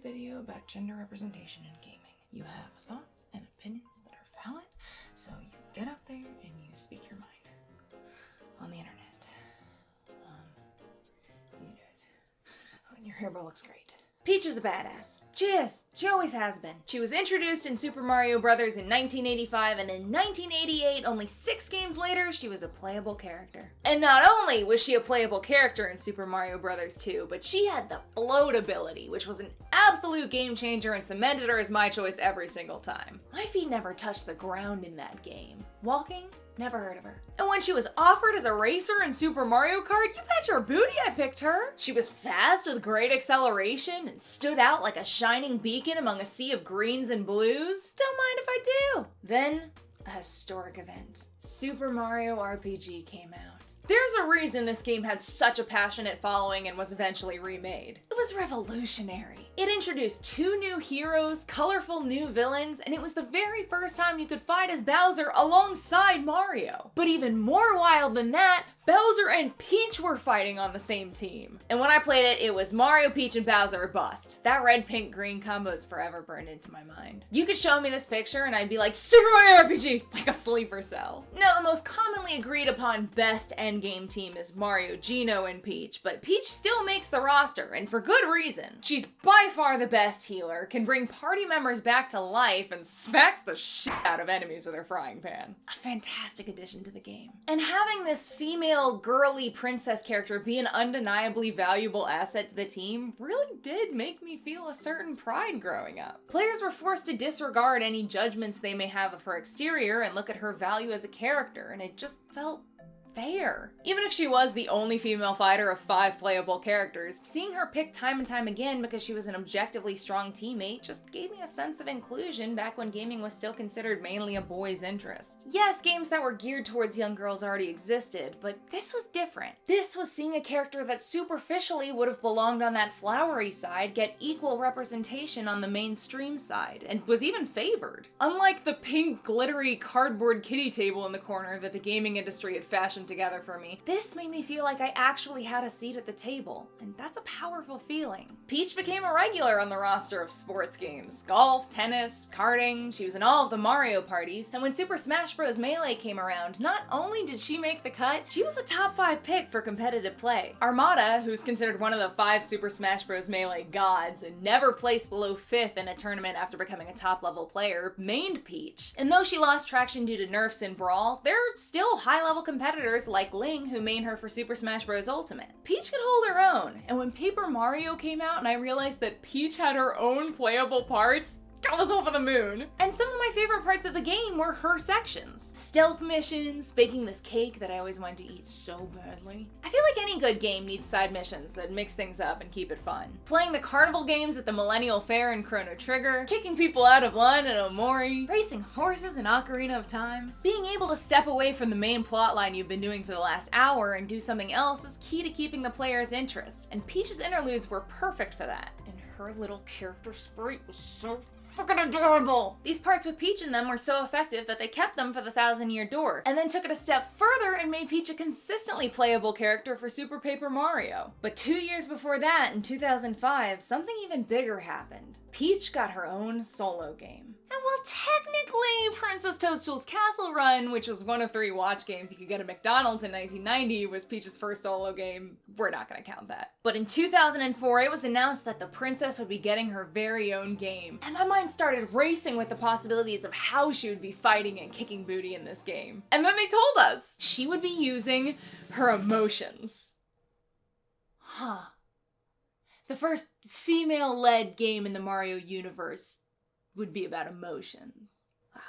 video about gender representation in gaming. You have thoughts and opinions that are valid, so you get out there and you speak your mind on the internet. You can do it. Oh, and your hairball looks great. Peach is a badass. She is. She always has been. She was introduced in Super Mario Bros. In 1985, and in 1988, only 6 games later, she was a playable character. And not only was she a playable character in Super Mario Bros. 2, but she had the float ability, which was an absolute game changer and cemented her as my choice every single time. My feet never touched the ground in that game. Walking? Never heard of her. And when she was offered as a racer in Super Mario Kart, you bet your booty I picked her. She was fast with great acceleration and stood out like a shining beacon among a sea of greens and blues. Don't mind if I do. Then, a historic event. Super Mario RPG came out. There's a reason this game had such a passionate following and was eventually remade. It was revolutionary. It introduced 2 new heroes, colorful new villains, and it was the very first time you could fight as Bowser alongside Mario. But even more wild than that, Bowser and Peach were fighting on the same team. And when I played it, it was Mario, Peach, and Bowser bust. That red, pink, green combo is forever burned into my mind. You could show me this picture and I'd be like, Super Mario RPG! Like a sleeper cell. Now, the most commonly agreed upon best endgame team is Mario, Geno, and Peach, but Peach still makes the roster, and for good reason. She's by far the best healer, can bring party members back to life, and smacks the shit out of enemies with her frying pan. A fantastic addition to the game. And having this female girly princess character be an undeniably valuable asset to the team really did make me feel a certain pride growing up. Players were forced to disregard any judgments they may have of her exterior and look at her value as a character, and it just felt fair. Even if she was the only female fighter of 5 playable characters, seeing her picked time and time again because she was an objectively strong teammate just gave me a sense of inclusion back when gaming was still considered mainly a boy's interest. Yes, games that were geared towards young girls already existed, but this was different. This was seeing a character that superficially would have belonged on that flowery side get equal representation on the mainstream side, and was even favored. Unlike the pink, glittery cardboard kiddie table in the corner that the gaming industry had fashioned together for me, this made me feel like I actually had a seat at the table, and that's a powerful feeling. Peach became a regular on the roster of sports games. Golf, tennis, karting, she was in all of the Mario parties, and when Super Smash Bros. Melee came around, not only did she make the cut, she was a top 5 pick for competitive play. Armada, who's considered one of the 5 Super Smash Bros. Melee gods and never placed below 5th in a tournament after becoming a top level player, mained Peach. And though she lost traction due to nerfs in Brawl, there are still high level competitors like Ling who main her for Super Smash Bros. Ultimate. Peach could hold her own, and when Paper Mario came out and I realized that Peach had her own playable parts, I was over the moon. And some of my favorite parts of the game were her sections. Stealth missions, baking this cake that I always wanted to eat so badly. I feel like any good game needs side missions that mix things up and keep it fun. Playing the carnival games at the Millennial Fair and Chrono Trigger, kicking people out of line in Omori, racing horses in Ocarina of Time. Being able to step away from the main plotline you've been doing for the last hour and do something else is key to keeping the player's interest, and Peach's interludes were perfect for that. And her little character sprite was so freaking adorable! These parts with Peach in them were so effective that they kept them for the 1,000-year door, and then took it a step further and made Peach a consistently playable character for Super Paper Mario. But 2 years before that, in 2005, something even bigger happened. Peach got her own solo game. And while technically Princess Toadstool's Castle Run, which was one of 3 watch games you could get at McDonald's in 1990, was Peach's first solo game, we're not gonna count that. But in 2004, it was announced that the princess would be getting her very own game, and my mind started racing with the possibilities of how she would be fighting and kicking booty in this game. And then they told us she would be using her emotions. Huh. The first female-led game in the Mario universe would be about emotions. Wow,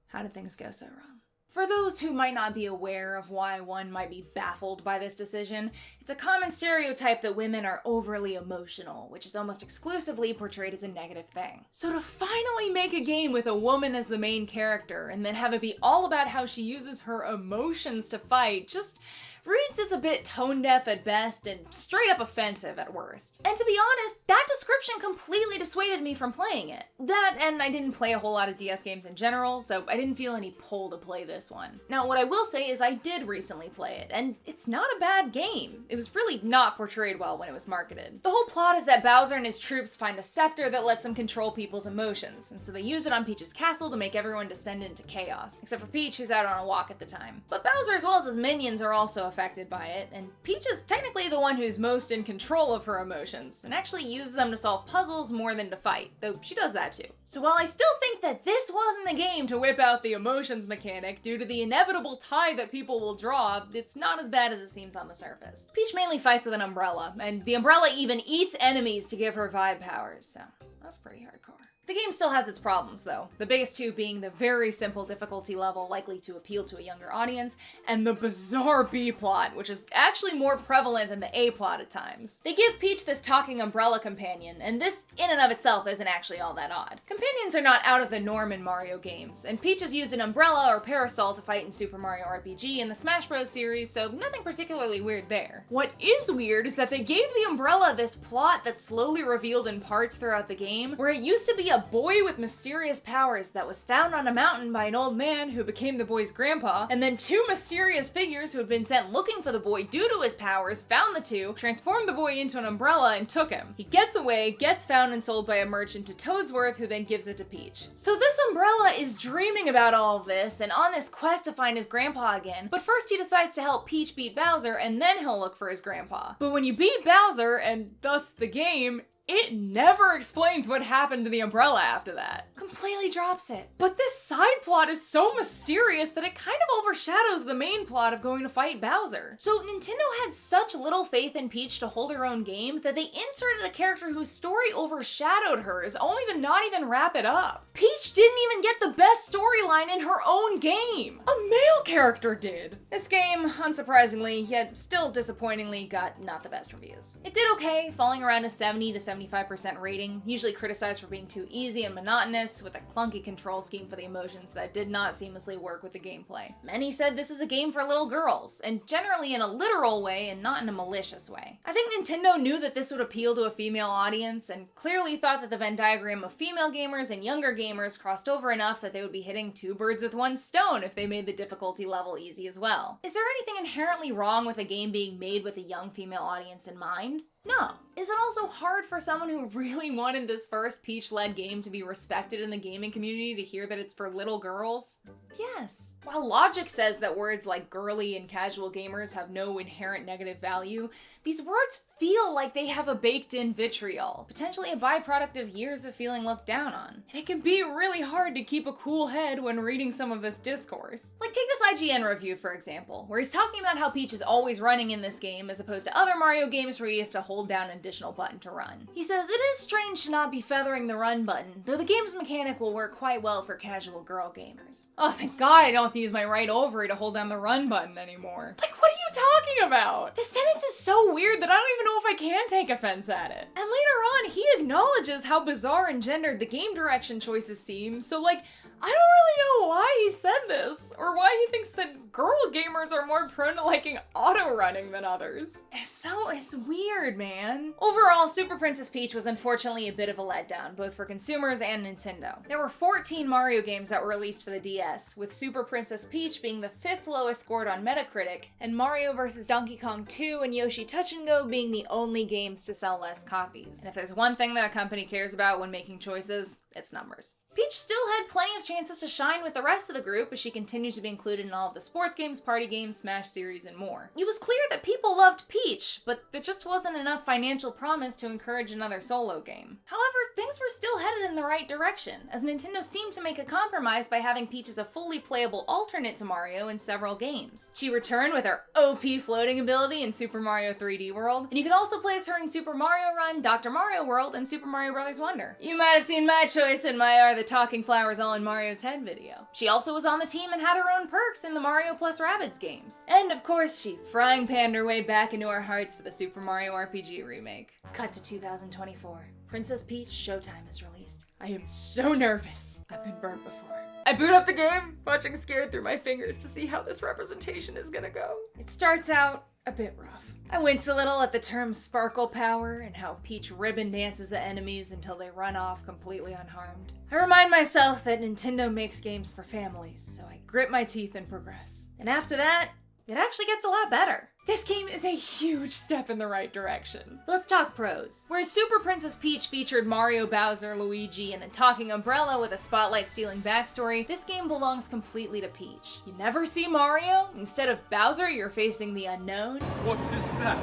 how did things go so wrong? For those who might not be aware of why one might be baffled by this decision, it's a common stereotype that women are overly emotional, which is almost exclusively portrayed as a negative thing. So to finally make a game with a woman as the main character, and then have it be all about how she uses her emotions to fight, just reads as a bit tone-deaf at best and straight-up offensive at worst. And to be honest, that description completely dissuaded me from playing it. That, and I didn't play a whole lot of DS games in general, so I didn't feel any pull to play this one. Now, what I will say is I did recently play it, and it's not a bad game. It was really not portrayed well when it was marketed. The whole plot is that Bowser and his troops find a scepter that lets them control people's emotions, and so they use it on Peach's castle to make everyone descend into chaos, except for Peach, who's out on a walk at the time. But Bowser, as well as his minions, are also affected by it, and Peach is technically the one who's most in control of her emotions, and actually uses them to solve puzzles more than to fight, though she does that too. So while I still think that this wasn't the game to whip out the emotions mechanic due to the inevitable tie that people will draw, it's not as bad as it seems on the surface. Peach mainly fights with an umbrella, and the umbrella even eats enemies to give her vibe powers, so that's pretty hardcore. The game still has its problems, though, the biggest two being the very simple difficulty level likely to appeal to a younger audience, and the bizarre B-plot, which is actually more prevalent than the A-plot at times. They give Peach this talking umbrella companion, and this in and of itself isn't actually all that odd. Companions are not out of the norm in Mario games, and Peach has used an umbrella or parasol to fight in Super Mario RPG and the Smash Bros. Series, so nothing particularly weird there. What is weird is that they gave the umbrella this plot that's slowly revealed in parts throughout the game, where it used to be a boy with mysterious powers that was found on a mountain by an old man who became the boy's grandpa, and then two mysterious figures who had been sent looking for the boy due to his powers found the two, transformed the boy into an umbrella, and took him. He gets away, gets found and sold by a merchant to Toadsworth, who then gives it to Peach. So this umbrella is dreaming about all of this and on this quest to find his grandpa again, but first he decides to help Peach beat Bowser, and then he'll look for his grandpa. But when you beat Bowser, and thus the game, it never explains what happened to the umbrella after that. Completely drops it. But this side plot is so mysterious that it kind of overshadows the main plot of going to fight Bowser. So Nintendo had such little faith in Peach to hold her own game that they inserted a character whose story overshadowed hers, only to not even wrap it up. Peach didn't even get the best storyline in her own game. A male character did. This game, unsurprisingly, yet still disappointingly, got not the best reviews. It did okay, falling around a 70 to 75% rating, usually criticized for being too easy and monotonous, with a clunky control scheme for the emotions that did not seamlessly work with the gameplay. Many said this is a game for little girls, and generally in a literal way and not in a malicious way. I think Nintendo knew that this would appeal to a female audience, and clearly thought that the Venn diagram of female gamers and younger gamers crossed over enough that they would be hitting two birds with one stone if they made the difficulty level easy as well. Is there anything inherently wrong with a game being made with a young female audience in mind? No. Is it also hard for someone who really wanted this first Peach-led game to be respected in the gaming community to hear that it's for little girls? Yes. While logic says that words like girly and casual gamers have no inherent negative value, these words feel like they have a baked-in vitriol, potentially a byproduct of years of feeling looked down on. And it can be really hard to keep a cool head when reading some of this discourse. Like, take this IGN review, for example, where he's talking about how Peach is always running in this game as opposed to other Mario games where you have to hold down an additional button to run. He says, "It is strange to not be feathering the run button, though the game's mechanic will work quite well for casual girl gamers." Oh, thank God I don't have to use my right ovary to hold down the run button anymore. Like, what are you talking about? This sentence is so weird that I don't even know if I can take offense at it. And later on, he acknowledges how bizarre and gendered the game direction choices seem, so like, I don't really know why he said this, or why he thinks that girl gamers are more prone to liking auto-running than others. It's weird, man. Overall, Super Princess Peach was unfortunately a bit of a letdown, both for consumers and Nintendo. There were 14 Mario games that were released for the DS, with Super Princess Peach being the 5th lowest scored on Metacritic, and Mario vs. Donkey Kong 2 and Yoshi Touch and Go being the only games to sell less copies. And if there's one thing that a company cares about when making choices, it's numbers. Peach still had plenty of chances to shine with the rest of the group as she continued to be included in all of the sports games, party games, Smash series, and more. It was clear that people loved Peach, but there just wasn't enough financial promise to encourage another solo game. However, things were still headed in the right direction, as Nintendo seemed to make a compromise by having Peach as a fully playable alternate to Mario in several games. She returned with her OP floating ability in Super Mario 3D World, and you could also play as her in Super Mario Run, Dr. Mario World, and Super Mario Bros. Wonder. You might have seen my choice in my Are the Talking Flowers All in Mario's Head video. She also was on the team and had her own perks in the Mario plus Rabbids games. And of course, she frying panned her way back into our hearts for the Super Mario RPG remake. Cut to 2024. Princess Peach Showtime is released. I am so nervous. I've been burnt before. I boot up the game, watching scared through my fingers to see how this representation is gonna go. It starts out a bit rough. I wince a little at the term sparkle power and how Peach ribbon dances the enemies until they run off completely unharmed. I remind myself that Nintendo makes games for families, so I grit my teeth and progress. And after that, it actually gets a lot better. This game is a huge step in the right direction. Let's talk pros. Whereas Super Princess Peach featured Mario, Bowser, Luigi, and a talking umbrella with a spotlight-stealing backstory, this game belongs completely to Peach. You never see Mario. Instead of Bowser, you're facing the unknown. What is that?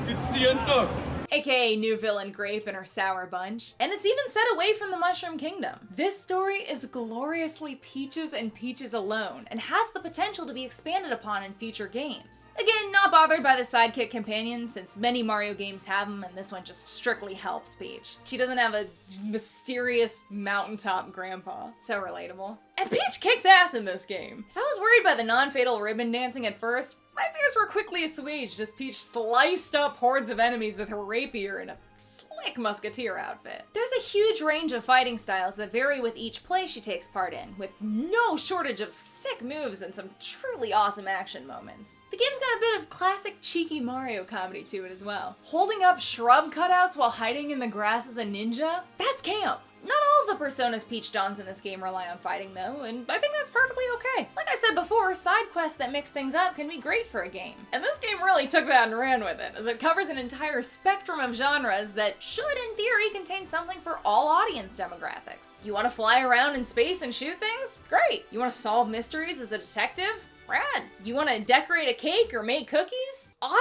It's the unknown. AKA new villain Grape and her sour bunch. And it's even set away from the Mushroom Kingdom. This story is gloriously Peaches and Peaches alone, and has the potential to be expanded upon in future games. Again, not bothered by the sidekick companions, since many Mario games have them, and this one just strictly helps Peach. She doesn't have a mysterious mountaintop grandpa. So relatable. And Peach kicks ass in this game. If I was worried by the non-fatal ribbon dancing at first, my fears were quickly assuaged as Peach sliced up hordes of enemies with her rapier in a slick musketeer outfit. There's a huge range of fighting styles that vary with each play she takes part in, with no shortage of sick moves and some truly awesome action moments. The game's got a bit of classic cheeky Mario comedy to it as well. Holding up shrub cutouts while hiding in the grass as a ninja? That's camp! Not all of the personas Peach dons in this game rely on fighting though, and I think that's perfectly okay. Like I said before, side quests that mix things up can be great for a game. And this game really took that and ran with it, as it covers an entire spectrum of genres that should, in theory, contain something for all audience demographics. You want to fly around in space and shoot things? Great! You want to solve mysteries as a detective? Rad! You want to decorate a cake or make cookies? Oddly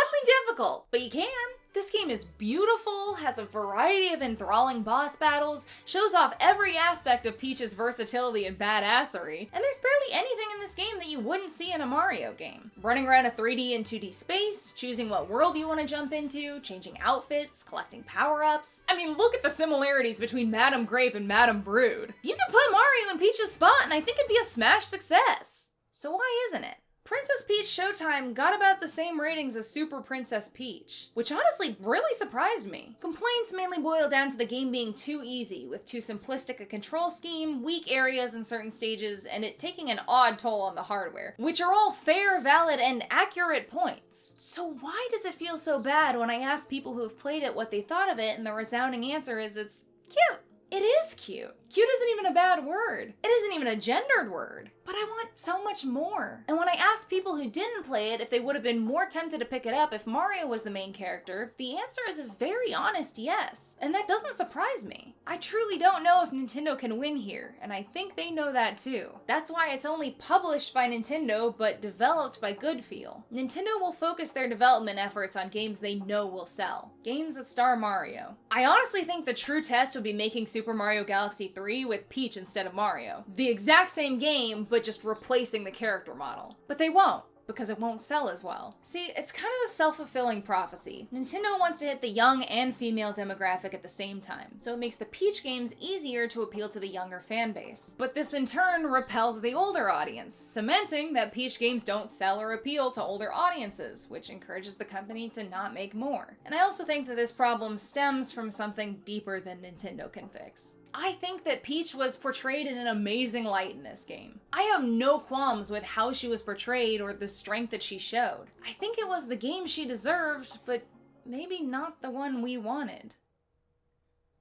difficult, but you can. This game is beautiful, has a variety of enthralling boss battles, shows off every aspect of Peach's versatility and badassery, and there's barely anything in this game that you wouldn't see in a Mario game. Running around a 3D and 2D space, choosing what world you want to jump into, changing outfits, collecting power-ups. I mean, look at the similarities between Madame Grape and Madame Brood. You could put Mario in Peach's spot and I think it'd be a smash success. So why isn't it? Princess Peach Showtime got about the same ratings as Super Princess Peach, which honestly really surprised me. Complaints mainly boil down to the game being too easy, with too simplistic a control scheme, weak areas in certain stages, and it taking an odd toll on the hardware, which are all fair, valid, and accurate points. So why does it feel so bad when I ask people who have played it what they thought of it, and the resounding answer is it's cute? It is cute. Cute isn't even a bad word. It isn't even a gendered word. But I want so much more. And when I asked people who didn't play it if they would have been more tempted to pick it up if Mario was the main character, the answer is a very honest yes. And that doesn't surprise me. I truly don't know if Nintendo can win here, and I think they know that too. That's why it's only published by Nintendo, but developed by Goodfeel. Nintendo will focus their development efforts on games they know will sell. Games that star Mario. I honestly think the true test would be making Super Mario Galaxy 3 with Peach instead of Mario. The exact same game, but just replacing the character model. But they won't, because it won't sell as well. See, it's kind of a self-fulfilling prophecy. Nintendo wants to hit the young and female demographic at the same time, so it makes the Peach games easier to appeal to the younger fan base. But this in turn repels the older audience, cementing that Peach games don't sell or appeal to older audiences, which encourages the company to not make more. And I also think that this problem stems from something deeper than Nintendo can fix. I think that Peach was portrayed in an amazing light in this game. I have no qualms with how she was portrayed or the strength that she showed. I think it was the game she deserved, but maybe not the one we wanted.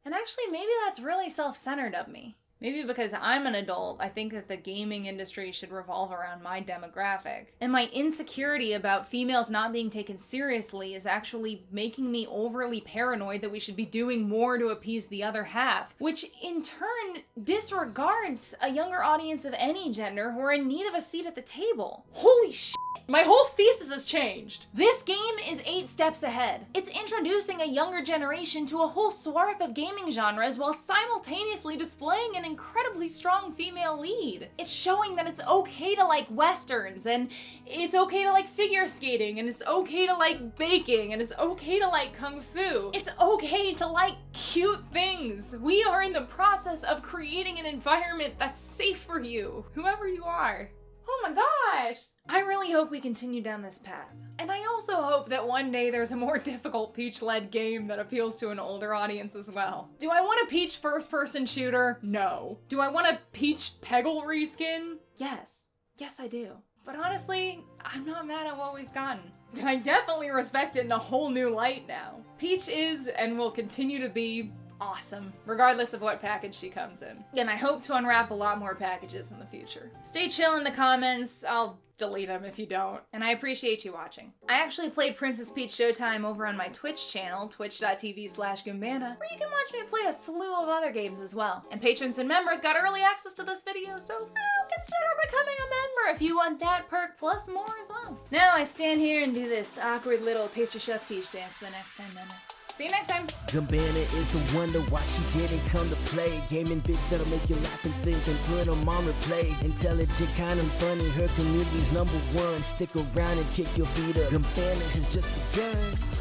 And actually, maybe that's really self-centered of me. Maybe because I'm an adult, I think that the gaming industry should revolve around my demographic. And my insecurity about females not being taken seriously is actually making me overly paranoid that we should be doing more to appease the other half, which in turn disregards a younger audience of any gender who are in need of a seat at the table. Holy shit! My whole thesis has changed. This game is 8 steps ahead. It's introducing a younger generation to a whole swath of gaming genres while simultaneously displaying an incredibly strong female lead. It's showing that it's okay to like westerns, and it's okay to like figure skating, and it's okay to like baking, and it's okay to like kung fu. It's okay to like cute things. We are in the process of creating an environment that's safe for you, whoever you are. Oh my gosh! I really hope we continue down this path. And I also hope that one day there's a more difficult Peach-led game that appeals to an older audience as well. Do I want a Peach first-person shooter? No. Do I want a Peach Peggle reskin? Yes. Yes, I do. But honestly, I'm not mad at what we've gotten. And I definitely respect it in a whole new light now. Peach is, and will continue to be, awesome, regardless of what package she comes in. And I hope to unwrap a lot more packages in the future. Stay chill in the comments. I'll delete them if you don't. And I appreciate you watching. I actually played Princess Peach Showtime over on my Twitch channel, twitch.tv/Goombanna, where you can watch me play a slew of other games as well. And patrons and members got early access to this video, so consider becoming a member if you want that perk plus more as well. Now I stand here and do this awkward little pastry chef Peach dance for the next 10 minutes. See you next time. Goombanna is the wonder why she didn't come to play. Gaming vids that'll make you laugh and think and put them on replay. Intelligent, kind and funny, her community's #1. Stick around and kick your feet up. Goombanna has just begun.